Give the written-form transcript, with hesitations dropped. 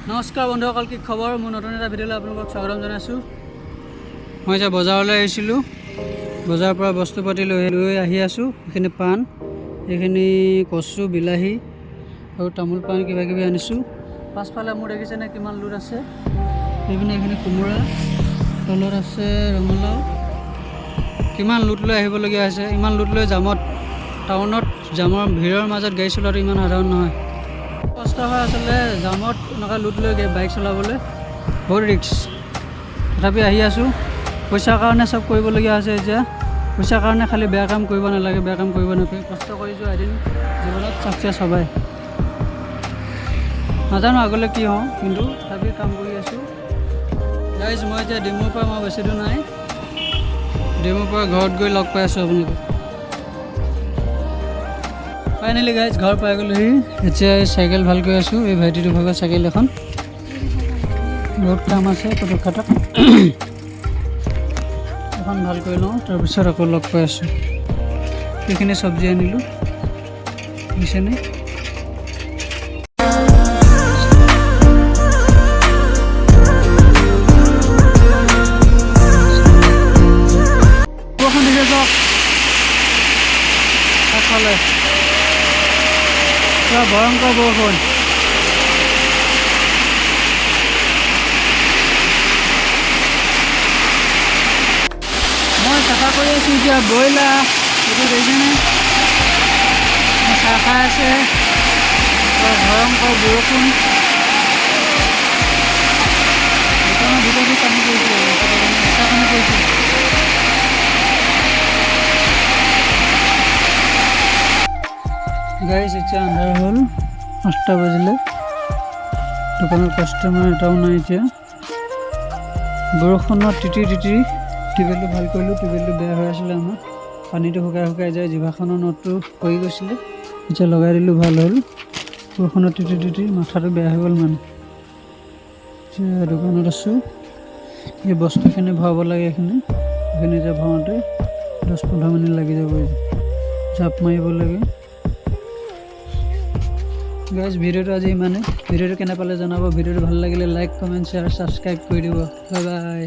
নমস্কাৰ বন্ধুসকল, কি খবৰ? মোৰ নতুন এটা ভিডিঅ'লৈ আপোনালোকক স্বাগতম জনাইছোঁ। মই এতিয়া বজাৰলৈ আহিছিলোঁ। বজাৰৰ পৰা বস্তু পাতি লৈ আহি আছোঁ। এইখিনি পাণ, এইখিনি কচু, বিলাহী আৰু তামোল পাণ কিবা কিবি আনিছোঁ। পাছফালে মোৰ দেখিছেনে কিমান লোট আছে। এইপিনে এইখিনি কোমোৰা, তলত আছে ৰঙালাও। কিমান লোট লৈ আহিবলগীয়া হৈছে। ইমান লোট লৈ টাউনত জামৰ ভিৰৰ মাজত গাড়ী চলোৱাটো ইমান সাধাৰণ নহয়। কষ্ট হয় আচলতে জামত এনেকুৱা লোট লৈ বাইক চলাবলৈ, বহুত ৰিক্স। তথাপি আহি আছোঁ। পইচাৰ কাৰণে চব কৰিবলগীয়া হৈছে এতিয়া। পইচাৰ কাৰণে খালি বেয়া কাম কৰিব নালাগে, বেয়া কাম কৰিব নাপায়। কষ্ট কৰি যোৱা এদিন জীৱনত ছাকচেছ হ'বাই। নাজানো আগলৈ কি হওঁ, কিন্তু তথাপি কাম কৰি আছোঁ। গাইজ মই এতিয়া ডিমুৰ পৰা বেছি দূৰ নাই। ডিমুৰ পৰা ঘৰত গৈ লগ পাই আছোঁ আপোনালোকক। ফাইনেলি গাইজ ঘৰ পাই গ'লোহি। এতিয়া চাইকেল ভাল কৰি আছোঁ। এই ভাইটিটো ভাগৰ চাইকেল এখন, বহুত কাম আছে পদক্ষেপত। এখন ভাল কৰি লওঁ, তাৰপিছত আকৌ লগ পাই আছোঁ। এইখিনি চব্জি আনিলোঁ, বুজিছেনে? বৰষুণ দিছে চাওক, আগফালে পুৰা ভয়ংকৰ বৰষুণ। মই চাফা কৰি আছোঁ এতিয়া ব্ৰইলাৰ। এইটো দেখিছেনে? চাহ খাই আছে। ভয়ংকৰ বৰষুণ। দোকানৰ ভিতৰতে পানী পৰিছে, পানী পৰিছে। গাইজ এতিয়া আন্ধাৰ হ'ল, 8টা বাজিলে। দোকানৰ কাষ্টমাৰ এটাও নাই এতিয়া। বৰষুণত তিতি টিউবেলটো ভাল কৰিলোঁ। টিউবেলটো বেয়া হৈ আছিলে আমাৰ, পানীটো শুকাই যায়। জিভাখনৰ নটটো পৰি গৈছিলে, এতিয়া লগাই দিলোঁ, ভাল হ'ল। বৰষুণত তিতি মাথাটো বেয়া হৈ গ'ল মানে। এতিয়া দোকানত আছোঁ। এই বস্তুখিনি ভৰাব লাগে, এইখিনি এতিয়া ভৰাওঁতে 10-15 মিনিট লাগি যাব। জাপ মাৰিব লাগে। গাইজ ভিডিঅ'টো আজি ইমানে। ভিডিঅ'টো কেনে পালে জনাব। ভিডিঅ'টো ভাল লাগিলে লাইক, কমেণ্ট, শ্বেয়াৰ, ছাবস্ক্ৰাইব কৰি দিব। Bye bye.